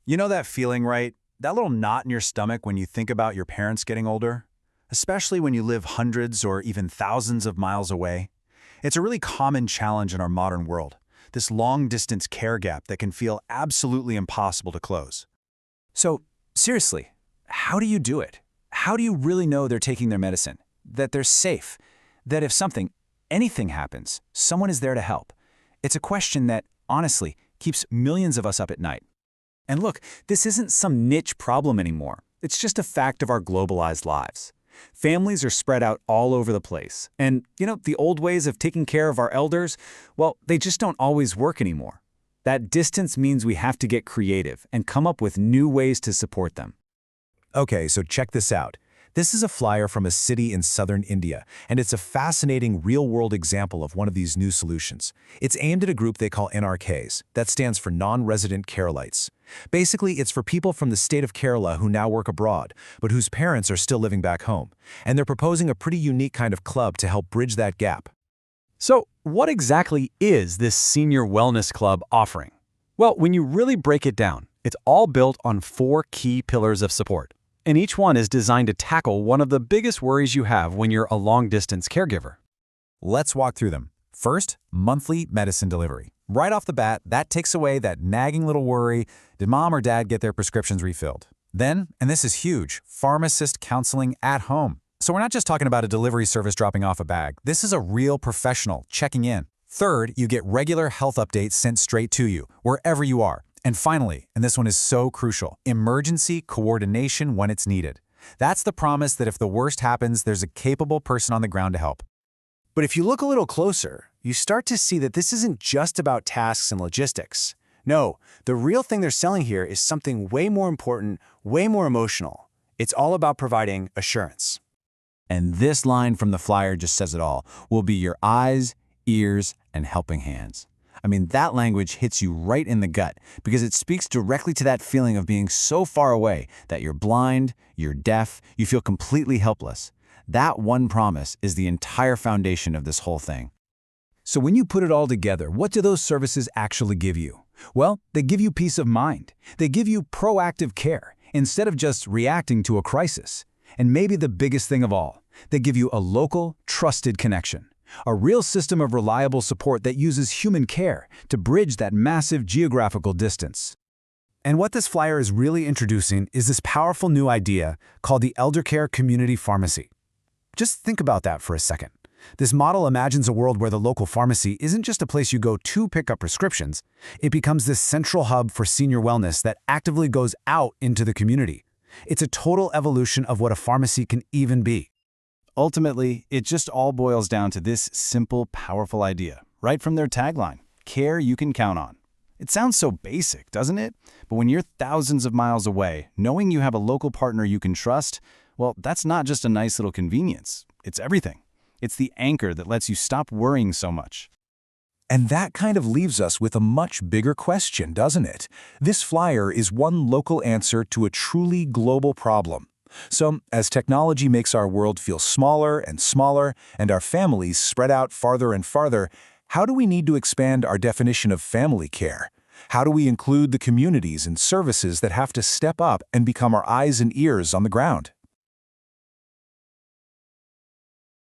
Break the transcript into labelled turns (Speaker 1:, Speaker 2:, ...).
Speaker 1: You know that feeling, right? That little knot in your stomach when you think about your parents getting older? Especially when you live hundreds or even thousands of miles away? It's a really common challenge in our modern world, this long-distance care gap that can feel absolutely impossible to close. So, seriously, how do you do it? How do you really know they're taking their medicine? That they're safe? That if anything happens, someone is there to help? It's a question that, honestly, keeps millions of us up at night. And look, this isn't some niche problem anymore. It's just a fact of our globalized lives. Families are spread out all over the place. And, the old ways of taking care of our elders, well, they just don't always work anymore. That distance means we have to get creative and come up with new ways to support them.
Speaker 2: Okay, so check this out. This is a flyer from a city in southern India, and it's a fascinating real-world example of one of these new solutions. It's aimed at a group they call NRKs. That stands for Non-Resident Keralites. Basically, it's for people from the state of Kerala who now work abroad, but whose parents are still living back home. And they're proposing a pretty unique kind of club to help bridge that gap.
Speaker 3: So, what exactly is this Senior Wellness Club offering? Well, when you really break it down, it's all built on 4 key pillars of support. And each one is designed to tackle one of the biggest worries you have when you're a long-distance caregiver.
Speaker 2: Let's walk through them. First, monthly medicine delivery. Right off the bat, that takes away that nagging little worry, did mom or dad get their prescriptions refilled? Then, and this is huge, pharmacist counseling at home. So we're not just talking about a delivery service dropping off a bag. This is a real professional checking in. Third, you get regular health updates sent straight to you, wherever you are. And finally, and this one is so crucial, emergency coordination when it's needed. That's the promise that if the worst happens, there's a capable person on the ground to help.
Speaker 4: But if you look a little closer, you start to see that this isn't just about tasks and logistics. No, the real thing they're selling here is something way more important, way more emotional. It's all about providing assurance.
Speaker 2: And this line from the flyer just says it all. Will be your eyes, ears, and helping hands. I mean, that language hits you right in the gut because it speaks directly to that feeling of being so far away that you're blind, you're deaf, you feel completely helpless. That one promise is the entire foundation of this whole thing.
Speaker 1: So when you put it all together, what do those services actually give you? Well, they give you peace of mind. They give you proactive care instead of just reacting to a crisis. And maybe the biggest thing of all, they give you a local, trusted connection. A real system of reliable support that uses human care to bridge that massive geographical distance.
Speaker 4: And what this flyer is really introducing is this powerful new idea called the Elder Care Community Pharmacy. Just think about that for a second. This model imagines a world where the local pharmacy isn't just a place you go to pick up prescriptions. It becomes this central hub for senior wellness that actively goes out into the community. It's a total evolution of what a pharmacy can even be.
Speaker 3: Ultimately, it just all boils down to this simple, powerful idea, right from their tagline, care you can count on. It sounds so basic, doesn't it? But when you're thousands of miles away, knowing you have a local partner you can trust, well, that's not just a nice little convenience. It's everything. It's the anchor that lets you stop worrying so much.
Speaker 2: And that kind of leaves us with a much bigger question, doesn't it? This flyer is one local answer to a truly global problem. So, as technology makes our world feel smaller and smaller, and our families spread out farther and farther, how do we need to expand our definition of family care? How do we include the communities and services that have to step up and become our eyes and ears on the ground?